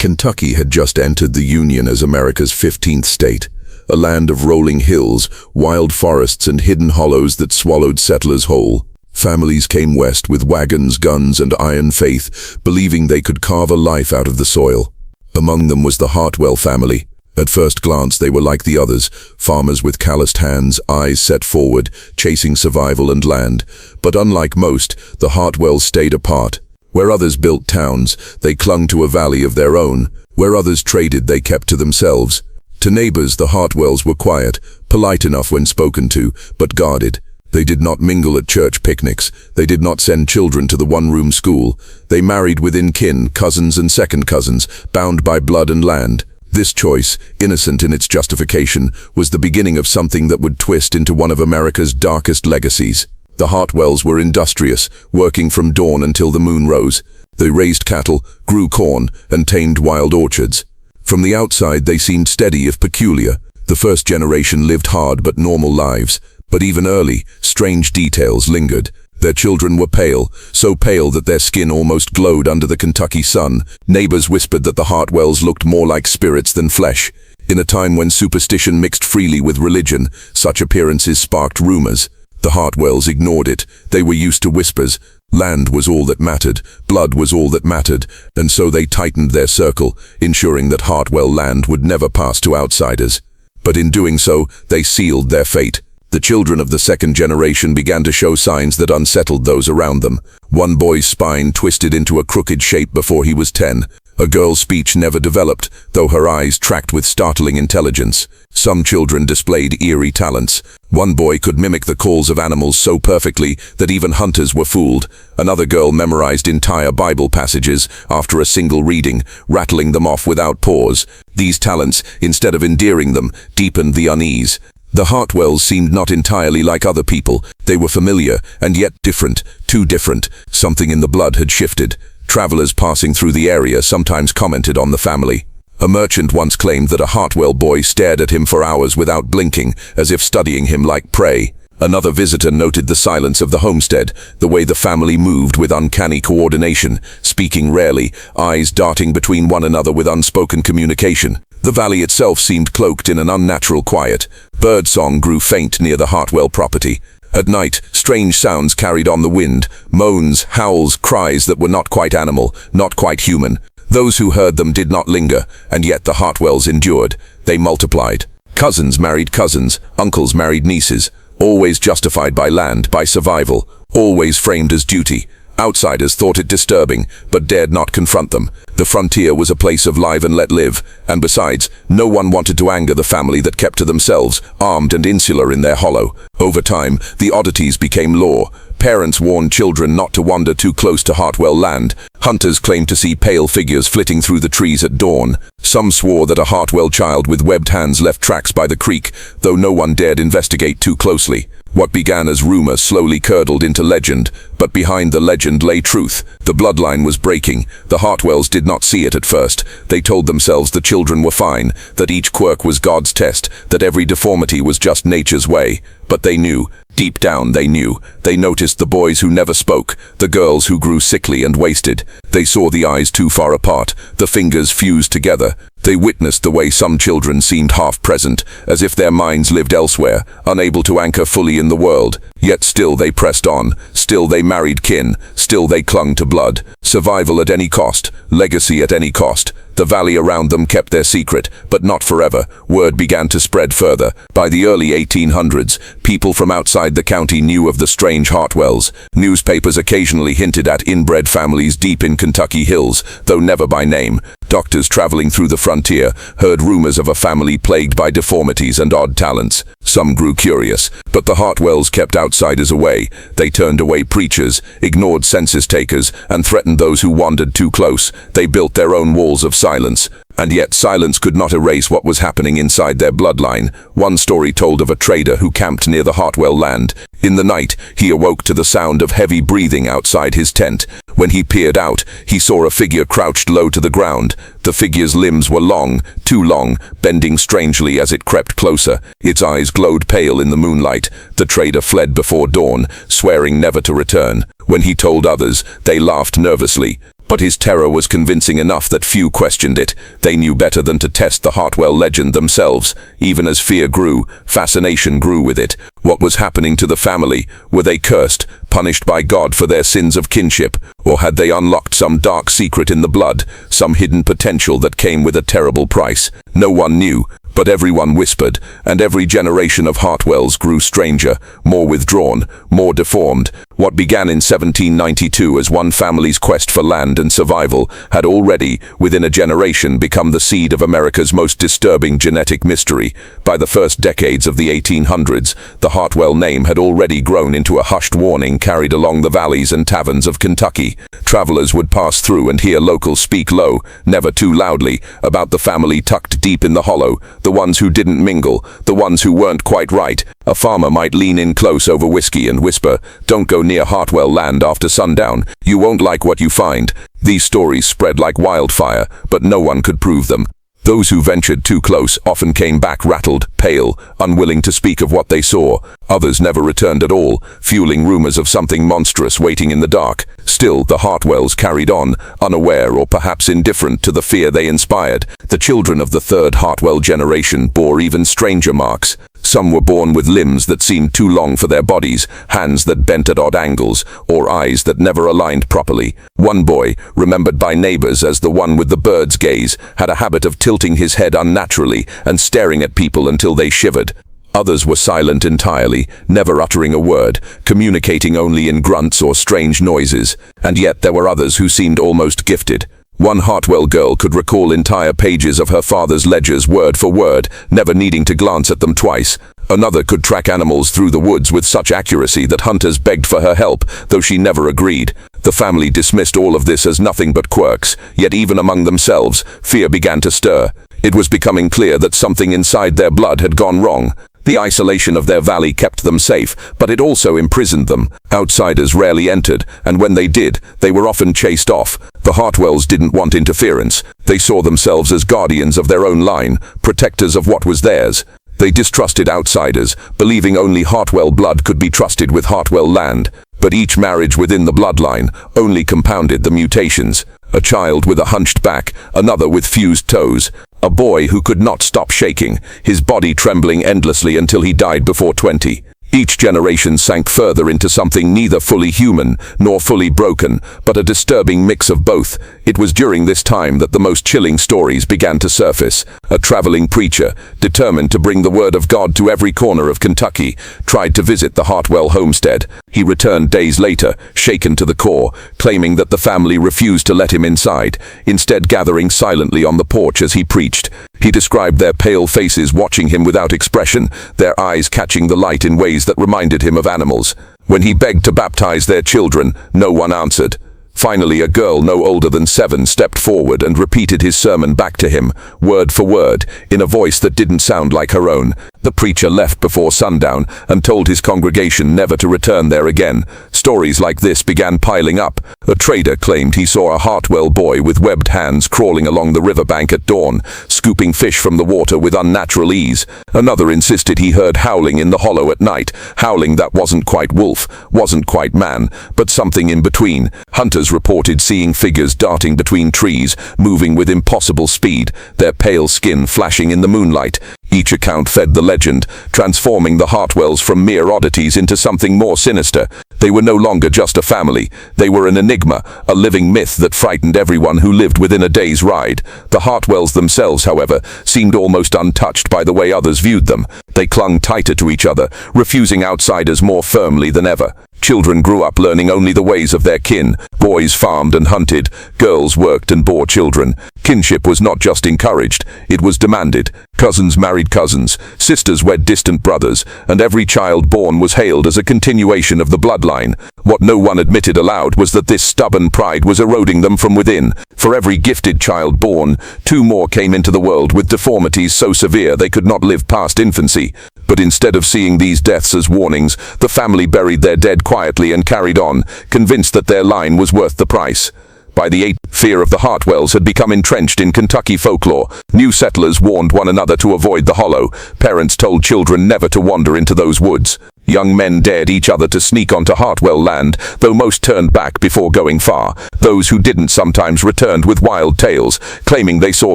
Kentucky had just entered the Union as America's 15th state, a land of rolling hills, wild forests and hidden hollows that swallowed settlers whole. Families came west with wagons, guns and iron faith, believing they could carve a life out of the soil. Among them was the Hartwell family. At first glance they were like the others, farmers with calloused hands, eyes set forward, chasing survival and land. But unlike most, the Hartwells stayed apart. Where others built towns, they clung to a valley of their own. Where others traded, they kept to themselves. To neighbors, the Hartwells were quiet, polite enough when spoken to, but guarded. They did not mingle at church picnics. They did not send children to the one-room school. They married within kin, cousins and second cousins, bound by blood and land. This choice, innocent in its justification, was the beginning of something that would twist into one of America's darkest legacies. The Hartwells were industrious, working from dawn until the moon rose. They raised cattle, grew corn, and tamed wild orchards. From the outside they seemed steady if peculiar. The first generation lived hard but normal lives. But even early, strange details lingered. Their children were pale, so pale that their skin almost glowed under the Kentucky sun. Neighbors whispered that the Hartwells looked more like spirits than flesh. In a time when superstition mixed freely with religion, such appearances sparked rumors. The Hartwells ignored it. They were used to whispers. Land was all that mattered, blood was all that mattered, and so they tightened their circle, ensuring that Hartwell land would never pass to outsiders. But in doing so, they sealed their fate. The children of the second generation began to show signs that unsettled those around them. One boy's spine twisted into a crooked shape before he was 10. A girl's speech never developed, though her eyes tracked with startling intelligence. Some children displayed eerie talents. One boy could mimic the calls of animals so perfectly that even hunters were fooled. Another girl memorized entire Bible passages after a single reading, rattling them off without pause. These talents, instead of endearing them, deepened the unease. The Hartwells seemed not entirely like other people. They were familiar, and yet different, too different. Something in the blood had shifted. Travelers passing through the area sometimes commented on the family. A merchant once claimed that a Hartwell boy stared at him for hours without blinking, as if studying him like prey. Another visitor noted the silence of the homestead, the way the family moved with uncanny coordination, speaking rarely, eyes darting between one another with unspoken communication. The valley itself seemed cloaked in an unnatural quiet. Birdsong grew faint near the Hartwell property. At night, strange sounds carried on the wind, moans, howls, cries that were not quite animal, not quite human. Those who heard them did not linger, and yet the Hartwells endured. They multiplied. Cousins married cousins, uncles married nieces, always justified by land, by survival, always framed as duty. Outsiders thought it disturbing, but dared not confront them. The frontier was a place of live and let live, and besides, no one wanted to anger the family that kept to themselves, armed and insular in their hollow. Over time, the oddities became law. Parents warned children not to wander too close to Hartwell land. Hunters claimed to see pale figures flitting through the trees at dawn. Some swore that a Hartwell child with webbed hands left tracks by the creek, though no one dared investigate too closely. What began as rumor slowly curdled into legend, but behind the legend lay truth. The bloodline was breaking. The Hartwells did not see it at first. They told themselves the children were fine, that each quirk was God's test, that every deformity was just nature's way. But they knew. Deep down they knew. They noticed the boys who never spoke, the girls who grew sickly and wasted. They saw the eyes too far apart, the fingers fused together. They witnessed the way some children seemed half-present, as if their minds lived elsewhere, unable to anchor fully in the world. Yet still they pressed on, still they married kin, still they clung to blood. Survival at any cost, legacy at any cost. The valley around them kept their secret, but not forever. Word began to spread further. By the early 1800s, people from outside the county knew of the strange Hartwells. Newspapers occasionally hinted at inbred families deep in Kentucky hills, though never by name. Doctors traveling through the frontier heard rumors of a family plagued by deformities and odd talents. Some grew curious, but the Hartwells kept outsiders away. They turned away preachers, ignored census takers, and threatened those who wandered too close. They built their own walls of silence. And yet silence could not erase what was happening inside their bloodline. One story told of a trader who camped near the Hartwell land. In the night, he awoke to the sound of heavy breathing outside his tent. When he peered out, he saw a figure crouched low to the ground. The figure's limbs were long, too long, bending strangely as it crept closer. Its eyes glowed pale in the moonlight. The trader fled before dawn, swearing never to return. When he told others, they laughed nervously. But his terror was convincing enough that few questioned it. They knew better than to test the Hartwell legend themselves. Even as fear grew, fascination grew with it. What was happening to the family? Were they cursed, punished by God for their sins of kinship? Or had they unlocked some dark secret in the blood, some hidden potential that came with a terrible price? No one knew, but everyone whispered, and every generation of Hartwells grew stranger, more withdrawn, more deformed. What began in 1792 as one family's quest for land and survival had already, within a generation, become the seed of America's most disturbing genetic mystery. By the first decades of the 1800s, the Hartwell name had already grown into a hushed warning carried along the valleys and taverns of Kentucky. Travelers would pass through and hear locals speak low, never too loudly, about the family tucked deep in the hollow, the ones who didn't mingle, the ones who weren't quite right. A farmer might lean in close over whiskey and whisper, "Don't go near Hartwell land after sundown. You won't like what you find." These stories spread like wildfire, but no one could prove them. Those who ventured too close often came back rattled, pale, unwilling to speak of what they saw. Others never returned at all, fueling rumors of something monstrous waiting in the dark. Still, the Hartwells carried on, unaware or perhaps indifferent to the fear they inspired. The children of the third Hartwell generation bore even stranger marks. Some were born with limbs that seemed too long for their bodies, hands that bent at odd angles, or eyes that never aligned properly. One boy, remembered by neighbors as the one with the bird's gaze, had a habit of tilting his head unnaturally and staring at people until they shivered. Others were silent entirely, never uttering a word, communicating only in grunts or strange noises. And yet there were others who seemed almost gifted. One Hartwell girl could recall entire pages of her father's ledgers word for word, never needing to glance at them twice. Another could track animals through the woods with such accuracy that hunters begged for her help, though she never agreed. The family dismissed all of this as nothing but quirks, yet even among themselves, fear began to stir. It was becoming clear that something inside their blood had gone wrong. The isolation of their valley kept them safe, but it also imprisoned them. Outsiders rarely entered, and when they did, they were often chased off. The Hartwells didn't want interference. They saw themselves as guardians of their own line, protectors of what was theirs. They distrusted outsiders, believing only Hartwell blood could be trusted with Hartwell land. But each marriage within the bloodline only compounded the mutations. A child with a hunched back, another with fused toes. A boy who could not stop shaking, his body trembling endlessly until he died before 20. Each generation sank further into something neither fully human nor fully broken, but a disturbing mix of both. It was during this time that the most chilling stories began to surface. A traveling preacher, determined to bring the word of God to every corner of Kentucky, tried to visit the Hartwell homestead. He returned days later, shaken to the core, claiming that the family refused to let him inside, instead gathering silently on the porch as he preached. He described their pale faces watching him without expression, their eyes catching the light in ways that reminded him of animals. When he begged to baptize their children, no one answered. Finally, a girl no older than 7 stepped forward and repeated his sermon back to him, word for word, in a voice that didn't sound like her own. The preacher left before sundown and told his congregation never to return there again. Stories like this began piling up. A trader claimed he saw a Hartwell boy with webbed hands crawling along the riverbank at dawn, scooping fish from the water with unnatural ease. Another insisted he heard howling in the hollow at night, howling that wasn't quite wolf, wasn't quite man, but something in between. Hunters reported seeing figures darting between trees, moving with impossible speed, their pale skin flashing in the moonlight. Each account fed the legend, transforming the Hartwells from mere oddities into something more sinister. They were no longer just a family. They were an enigma, a living myth that frightened everyone who lived within a day's ride. The Hartwells themselves, however, seemed almost untouched by the way others viewed them. They clung tighter to each other, refusing outsiders more firmly than ever. Children grew up learning only the ways of their kin. Boys farmed and hunted. Girls worked and bore children. Kinship was not just encouraged, it was demanded. Cousins married cousins, sisters wed distant brothers, and every child born was hailed as a continuation of the bloodline. What no one admitted aloud was that this stubborn pride was eroding them from within. For every gifted child born, 2 more came into the world with deformities so severe they could not live past infancy. But instead of seeing these deaths as warnings, the family buried their dead quietly and carried on, convinced that their line was worth the price. By the 8th, fear of the Hartwells had become entrenched in Kentucky folklore. New settlers warned one another to avoid the hollow. Parents told children never to wander into those woods. Young men dared each other to sneak onto Hartwell land, though most turned back before going far. Those who didn't sometimes returned with wild tales, claiming they saw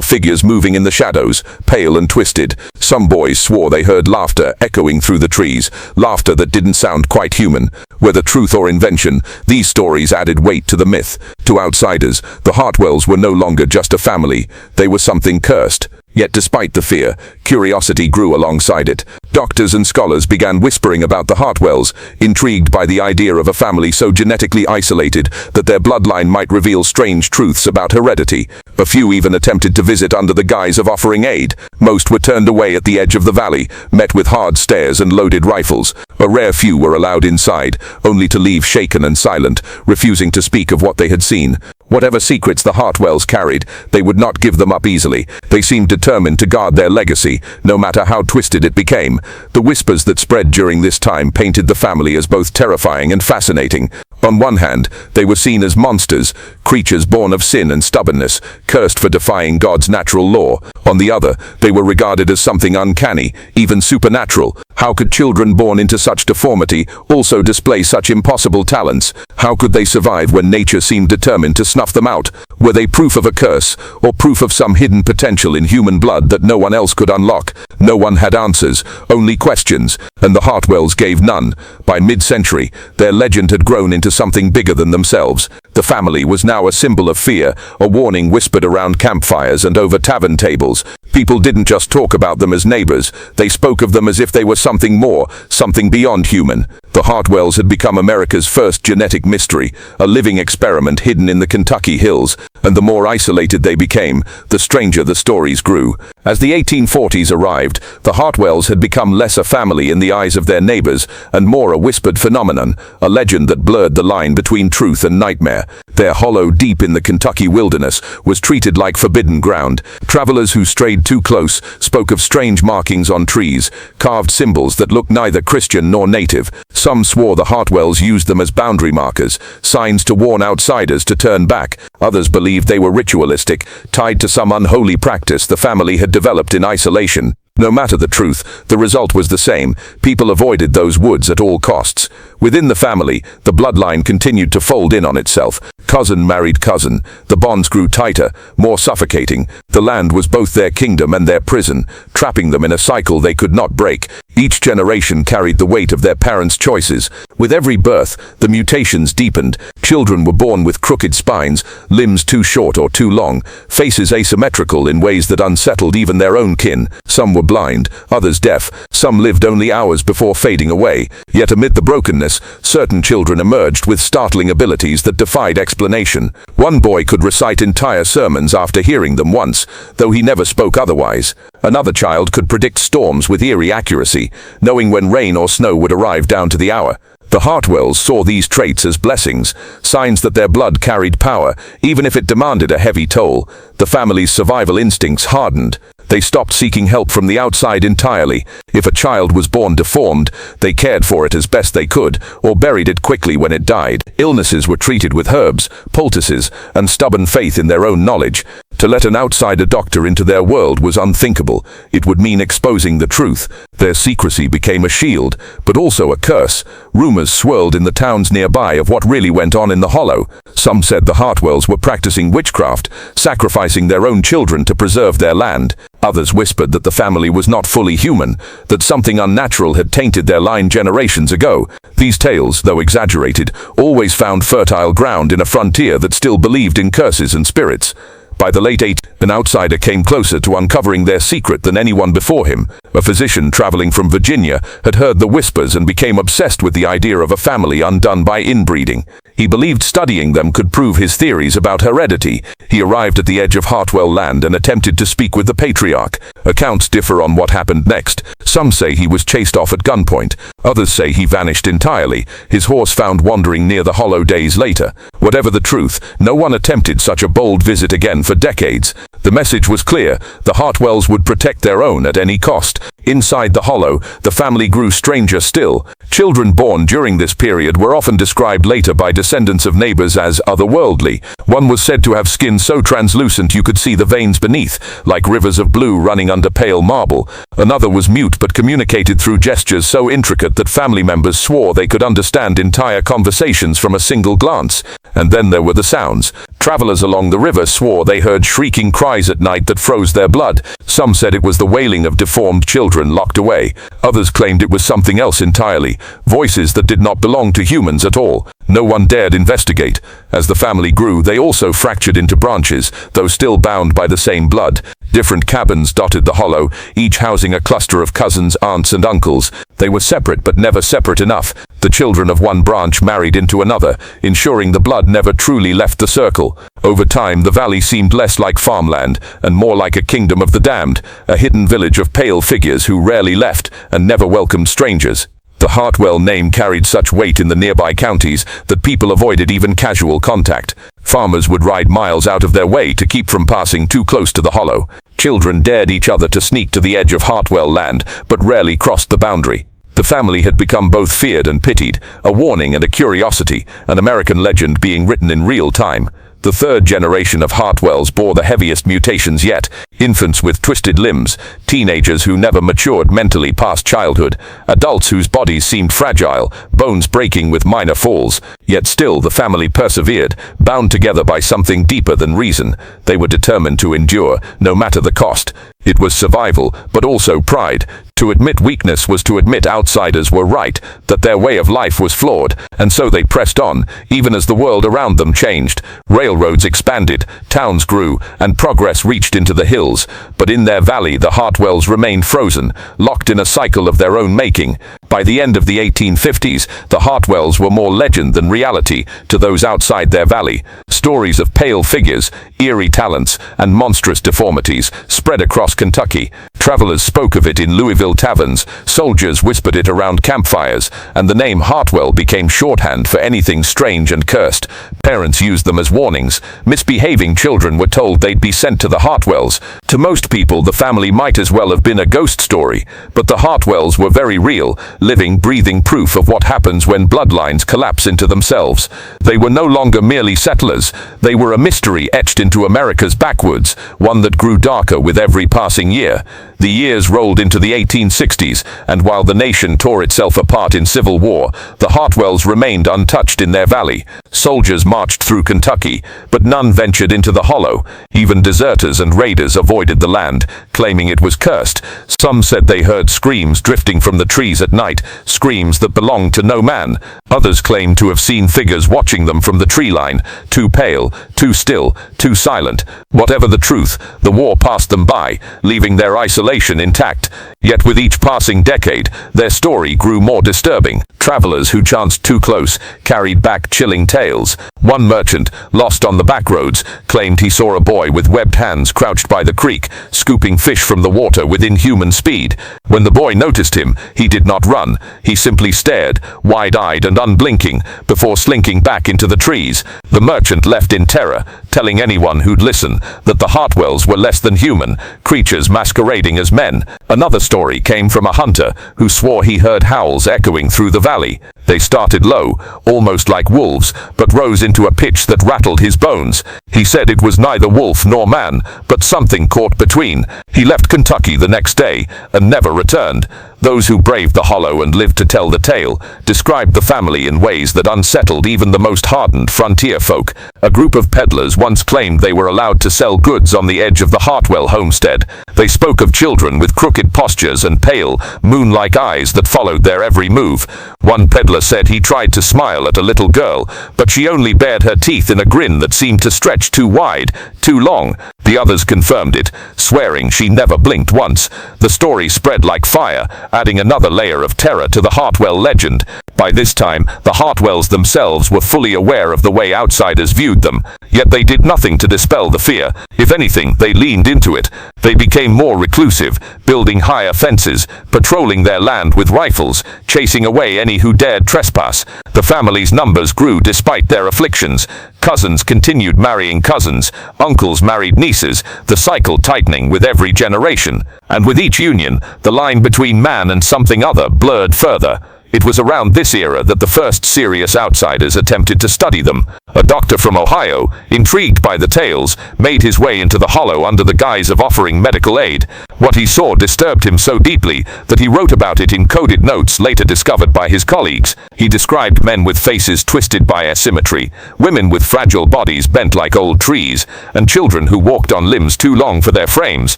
figures moving in the shadows, pale and twisted. Some boys swore they heard laughter echoing through the trees, laughter that didn't sound quite human. Whether truth or invention, these stories added weight to the myth. To outsiders, the Hartwells were no longer just a family, they were something cursed. Yet despite the fear, curiosity grew alongside it. Doctors and scholars began whispering about the Hartwells, intrigued by the idea of a family so genetically isolated that their bloodline might reveal strange truths about heredity. A few even attempted to visit under the guise of offering aid. Most were turned away at the edge of the valley, met with hard stares and loaded rifles. A rare few were allowed inside, only to leave shaken and silent, refusing to speak of what they had seen. Whatever secrets the Hartwells carried, they would not give them up easily. They seemed determined to guard their legacy, no matter how twisted it became. The whispers that spread during this time painted the family as both terrifying and fascinating. On one hand, they were seen as monsters, creatures born of sin and stubbornness, cursed for defying God's natural law. On the other, they were regarded as something uncanny, even supernatural. How could children born into such deformity also display such impossible talents? How could they survive when nature seemed determined to snuff them out? Were they proof of a curse, or proof of some hidden potential in human blood that no one else could unlock? No one had answers, only questions, and the Hartwells gave none. By mid-century, their legend had grown into something bigger than themselves. The family was now a symbol of fear, a warning whispered around campfires and over tavern tables. People didn't just talk about them as neighbors, they spoke of them as if they were something more, something beyond human. The Hartwells had become America's first genetic mystery, a living experiment hidden in the Kentucky hills, and the more isolated they became, the stranger the stories grew. As the 1840s arrived, the Hartwells had become less a family in the eyes of their neighbors and more a whispered phenomenon, a legend that blurred the line between truth and nightmare. Their hollow deep in the Kentucky wilderness was treated like forbidden ground. Travelers who strayed too close spoke of strange markings on trees, carved symbols that looked neither Christian nor native. Some swore the Hartwells used them as boundary markers, signs to warn outsiders to turn back. Others believed they were ritualistic, tied to some unholy practice the family had developed in isolation. No matter the truth, the result was the same. People avoided those woods at all costs. Within the family, the bloodline continued to fold in on itself. Cousin married cousin. The bonds grew tighter, more suffocating. The land was both their kingdom and their prison, trapping them in a cycle they could not break. Each generation carried the weight of their parents' choices. With every birth, the mutations deepened. Children were born with crooked spines, limbs too short or too long, faces asymmetrical in ways that unsettled even their own kin. Some were blind, others deaf, some lived only hours before fading away. Yet amid the brokenness, certain children emerged with startling abilities that defied explanation. One boy could recite entire sermons after hearing them once, though he never spoke otherwise. Another child could predict storms with eerie accuracy, knowing when rain or snow would arrive down to the hour. The Hartwells saw these traits as blessings, signs that their blood carried power, even if it demanded a heavy toll. The family's survival instincts hardened. They stopped seeking help from the outside entirely. If a child was born deformed, they cared for it as best they could, or buried it quickly when it died. Illnesses were treated with herbs, poultices, and stubborn faith in their own knowledge. To let an outsider doctor into their world was unthinkable. It would mean exposing the truth. Their secrecy became a shield, but also a curse. Rumors swirled in the towns nearby of what really went on in the hollow. Some said the Hartwells were practicing witchcraft, sacrificing their own children to preserve their land. Others whispered that the family was not fully human, that something unnatural had tainted their line generations ago. These tales, though exaggerated, always found fertile ground in a frontier that still believed in curses and spirits. By the late 80s, an outsider came closer to uncovering their secret than anyone before him. A physician traveling from Virginia had heard the whispers and became obsessed with the idea of a family undone by inbreeding. He believed studying them could prove his theories about heredity. He arrived at the edge of Hartwell land and attempted to speak with the patriarch. Accounts differ on what happened next. Some say he was chased off at gunpoint. Others say he vanished entirely, his horse found wandering near the hollow days later. Whatever the truth, no one attempted such a bold visit again for decades. The message was clear: the Hartwells would protect their own at any cost. Inside the hollow, the family grew stranger still. Children born during this period were often described later by descendants of neighbors as otherworldly. One was said to have skin so translucent you could see the veins beneath, like rivers of blue running under pale marble. Another was mute but communicated through gestures so intricate that family members swore they could understand entire conversations from a single glance. And then there were the sounds. Travelers along the river swore they heard shrieking cries at night that froze their blood. Some said it was the wailing of deformed children locked away. Others claimed it was something else entirely, voices that did not belong to humans at all. No one dared investigate. As the family grew, they also fractured into branches, though still bound by the same blood. Different cabins dotted the hollow, each housing a cluster of cousins, aunts, and uncles. They were separate but never separate enough. The children of one branch married into another, ensuring the blood never truly left the circle. Over time, the valley seemed less like farmland and more like a kingdom of the damned, a hidden village of pale figures who rarely left and never welcomed strangers. The Hartwell name carried such weight in the nearby counties that people avoided even casual contact. Farmers would ride miles out of their way to keep from passing too close to the hollow. Children dared each other to sneak to the edge of Hartwell land, but rarely crossed the boundary. The family had become both feared and pitied, a warning and a curiosity, an American legend being written in real time. The third generation of Hartwells bore the heaviest mutations yet, infants with twisted limbs, teenagers who never matured mentally past childhood, adults whose bodies seemed fragile, bones breaking with minor falls. Yet still the family persevered, bound together by something deeper than reason. They were determined to endure, no matter the cost. It was survival, but also pride. To admit weakness was to admit outsiders were right, that their way of life was flawed, and so they pressed on, even as the world around them changed. Railroads expanded, towns grew, and progress reached into the hills. But in their valley the Hartwells remained frozen, locked in a cycle of their own making. By the end of the 1850s, the Hartwells were more legend than reality to those outside their valley. Stories of pale figures, eerie talents, and monstrous deformities spread across Kentucky. Travelers spoke of it in Louisville taverns, soldiers whispered it around campfires, and the name Hartwell became shorthand for anything strange and cursed. Parents used them as warnings. Misbehaving children were told they'd be sent to the Hartwells. To most people, the family might as well have been a ghost story, but the Hartwells were very real, living, breathing proof of what happens when bloodlines collapse into themselves. They were no longer merely settlers. They were a mystery etched into America's backwoods, one that grew darker with every passing year. The years rolled into the 1860s, and while the nation tore itself apart in civil war, the Hartwells remained untouched in their valley. Soldiers marched through Kentucky, but none ventured into the hollow. Even deserters and raiders avoided the land, claiming it was cursed. Some said they heard screams drifting from the trees at night, screams that belonged to no man. Others claimed to have seen figures watching them from the tree line, too pale, too still, too silent. Whatever the truth, the war passed them by, leaving their isolation intact. Yet with each passing decade, their story grew more disturbing. Travelers who chanced too close carried back chilling tales. One merchant, lost on the back roads, claimed he saw a boy with webbed hands crouched by the creek, scooping fish from the water with inhuman speed. When the boy noticed him, he did not run. He simply stared, wide-eyed and unblinking, before slinking back into the trees. The merchant left in terror, telling anyone who'd listen that the Hartwells were less than human, creatures masquerading as men. Another story came from a hunter who swore he heard howls echoing through the valley. They started low, almost like wolves, but rose into a pitch that rattled his bones. He said it was neither wolf nor man, but something caught between. He left Kentucky the next day and never returned. Those who braved the hollow and lived to tell the tale described the family in ways that unsettled even the most hardened frontier folk. A group of peddlers once claimed they were allowed to sell goods on the edge of the Hartwell homestead. They spoke of children with crooked postures and pale, moon-like eyes that followed their every move. One peddler said he tried to smile at a little girl, but she only bared her teeth in a grin that seemed to stretch too wide, too long. The others confirmed it, swearing she never blinked once. The story spread like fire, adding another layer of terror to the Hartwell legend. By this time, the Hartwells themselves were fully aware of the way outsiders viewed them, yet they did nothing to dispel the fear. If anything, they leaned into it. They became more reclusive, building higher fences, patrolling their land with rifles, chasing away any who dared could trespass. The family's numbers grew despite their afflictions. Cousins continued marrying cousins, uncles married nieces, the cycle tightening with every generation. And with each union, the line between man and something other blurred further. It was around this era that the first serious outsiders attempted to study them. A doctor from Ohio, intrigued by the tales, made his way into the hollow under the guise of offering medical aid. What he saw disturbed him so deeply that he wrote about it in coded notes later discovered by his colleagues. He described men with faces twisted by asymmetry, women with fragile bodies bent like old trees, and children who walked on limbs too long for their frames.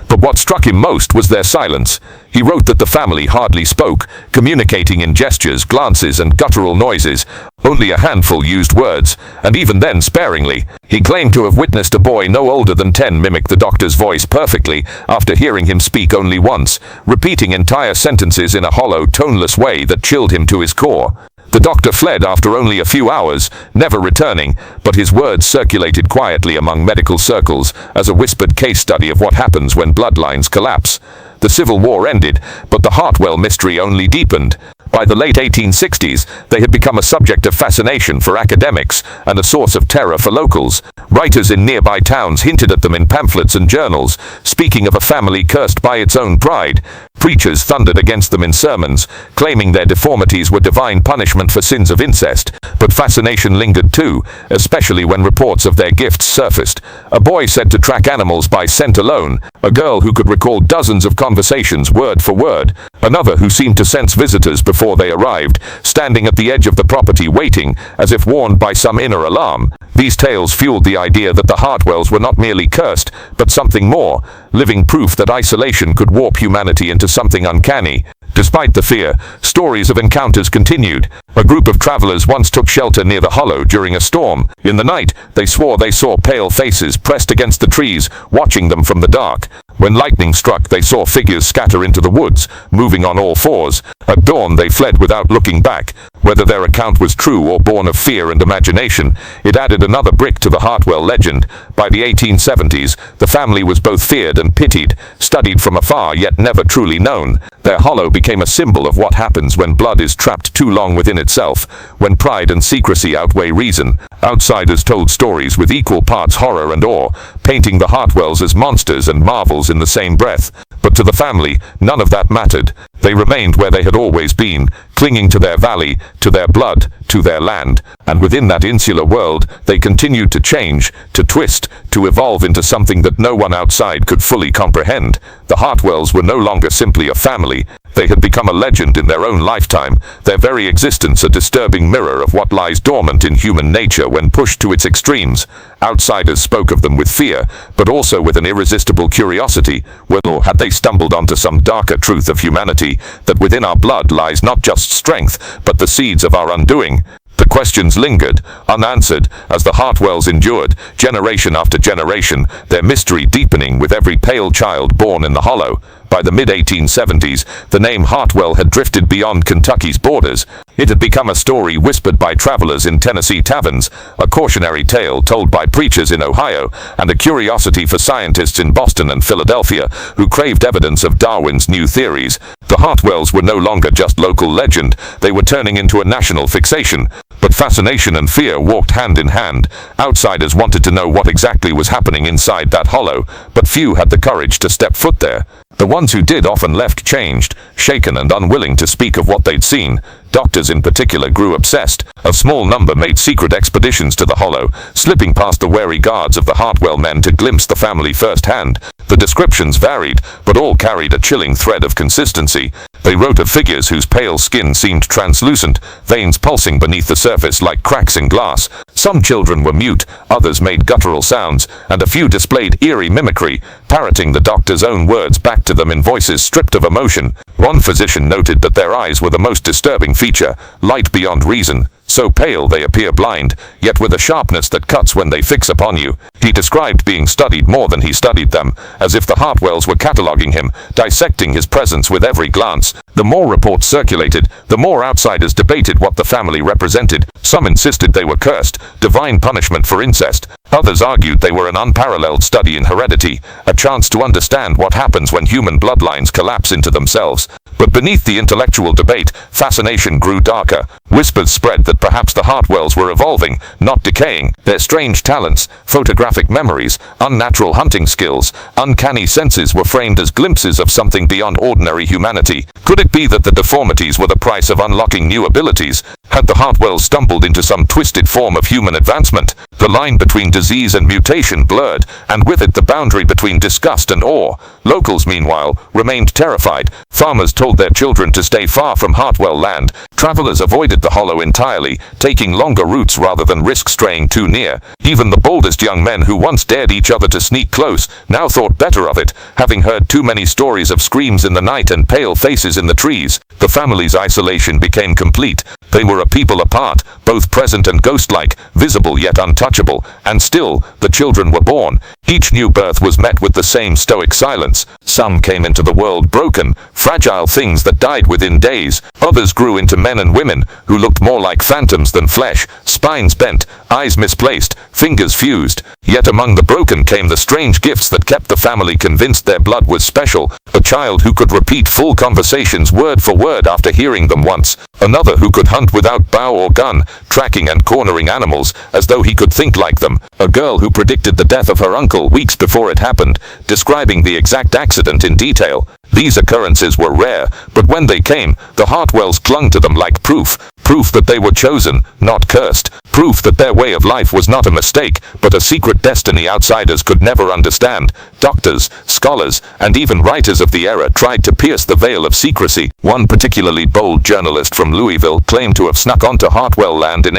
But what struck him most was their silence. He wrote that the family hardly spoke, communicating in gestures, glances, and guttural noises. Only a handful used words, and even then sparingly. He claimed to have witnessed a boy no older than 10 mimic the doctor's voice perfectly after hearing him speak only once, repeating entire sentences in a hollow, toneless way that chilled him to his core. The doctor fled after only a few hours, never returning, but his words circulated quietly among medical circles as a whispered case study of what happens when bloodlines collapse. The Civil War ended, but the Hartwell mystery only deepened. By the late 1860s, they had become a subject of fascination for academics and a source of terror for locals. Writers in nearby towns hinted at them in pamphlets and journals, speaking of a family cursed by its own pride. Preachers thundered against them in sermons, claiming their deformities were divine punishment for sins of incest. But fascination lingered too, especially when reports of their gifts surfaced. A boy said to track animals by scent alone, a girl who could recall dozens of conversations word for word, another who seemed to sense visitors before they arrived, standing at the edge of the property waiting, as if warned by some inner alarm. These tales fueled the idea that the Hartwells were not merely cursed, but something more, living proof that isolation could warp humanity into something uncanny. Despite the fear, stories of encounters continued. A group of travelers once took shelter near the hollow during a storm. In the night, they swore they saw pale faces pressed against the trees, watching them from the dark. When lightning struck, they saw figures scatter into the woods, moving on all fours. At dawn, they fled without looking back. Whether their account was true or born of fear and imagination, it added another brick to the Hartwell legend. By the 1870s, the family was both feared and pitied, studied from afar yet never truly known. Their hollow became a symbol of what happens when blood is trapped too long within itself, when pride and secrecy outweigh reason. Outsiders told stories with equal parts horror and awe, painting the Hartwells as monsters and marvels in the same breath. But to the family, none of that mattered. They remained where they had always been, clinging to their valley, to their blood, to their land. And within that insular world, they continued to change, to twist, to evolve into something that no one outside could fully comprehend. The Hartwells were no longer simply a family. They had become a legend in their own lifetime, their very existence a disturbing mirror of what lies dormant in human nature when pushed to its extremes. Outsiders spoke of them with fear, but also with an irresistible curiosity. Or had they stumbled onto some darker truth of humanity, that within our blood lies not just strength, but the seeds of our undoing? The questions lingered, unanswered, as the Hartwells endured, generation after generation, their mystery deepening with every pale child born in the hollow. By the mid-1870s, the name Hartwell had drifted beyond Kentucky's borders. It had become a story whispered by travelers in Tennessee taverns, a cautionary tale told by preachers in Ohio, and a curiosity for scientists in Boston and Philadelphia who craved evidence of Darwin's new theories. The Hartwells were no longer just local legend, they were turning into a national fixation. But fascination and fear walked hand in hand. Outsiders wanted to know what exactly was happening inside that hollow, but few had the courage to step foot there. The ones who did often left changed, shaken and unwilling to speak of what they'd seen. Doctors in particular grew obsessed. A small number made secret expeditions to the hollow, slipping past the wary guards of the Hartwell men to glimpse the family firsthand. The descriptions varied, but all carried a chilling thread of consistency. They wrote of figures whose pale skin seemed translucent, veins pulsing beneath the surface like cracks in glass. Some children were mute, others made guttural sounds, and a few displayed eerie mimicry, parroting the doctor's own words back to them in voices stripped of emotion. One physician noted that their eyes were the most disturbing feature, light beyond reason, So pale they appear blind, yet with a sharpness that cuts when they fix upon you. He described being studied more than he studied them, as if the Hartwells were cataloguing him, dissecting his presence with every glance. The more reports circulated, the more outsiders debated what the family represented. Some insisted they were cursed, divine punishment for incest. Others argued they were an unparalleled study in heredity, a chance to understand what happens when human bloodlines collapse into themselves. But beneath the intellectual debate, fascination grew darker. Whispers spread that perhaps the Hartwells were evolving, not decaying. Their strange talents, photographic memories, unnatural hunting skills, uncanny senses were framed as glimpses of something beyond ordinary humanity. Could it be that the deformities were the price of unlocking new abilities? Had the Hartwells stumbled into some twisted form of human advancement? The line between disease and mutation blurred, and with it the boundary between disgust and awe. Locals, meanwhile, remained terrified. Farmers told their children to stay far from Hartwell land. Travelers avoided the hollow entirely, taking longer routes rather than risk straying too near. Even the boldest young men who once dared each other to sneak close, now thought better of it, having heard too many stories of screams in the night and pale faces in the trees. The family's isolation became complete. They were a people apart, both present and ghost-like, visible yet untouchable, and still, the children were born. Each new birth was met with the same stoic silence. Some came into the world broken, fragile things that died within days. Others grew into men and women, who looked more like phantoms than flesh, spines bent, eyes misplaced, fingers fused. Yet among the broken came the strange gifts that kept the family convinced their blood was special. A child who could repeat full conversations word for word after hearing them once. Another who could hunt without bow or gun, tracking and cornering animals as though he could think like them. A girl who predicted the death of her uncle weeks before it happened, describing the exact accident in detail. These occurrences were rare, but when they came, the Hartwells clung to them like proof. Proof that they were chosen, not cursed. Proof that their way of life was not a mistake, but a secret destiny outsiders could never understand. Doctors, scholars, and even writers of the era tried to pierce the veil of secrecy. One particularly bold journalist from Louisville claimed to have snuck onto Hartwell land in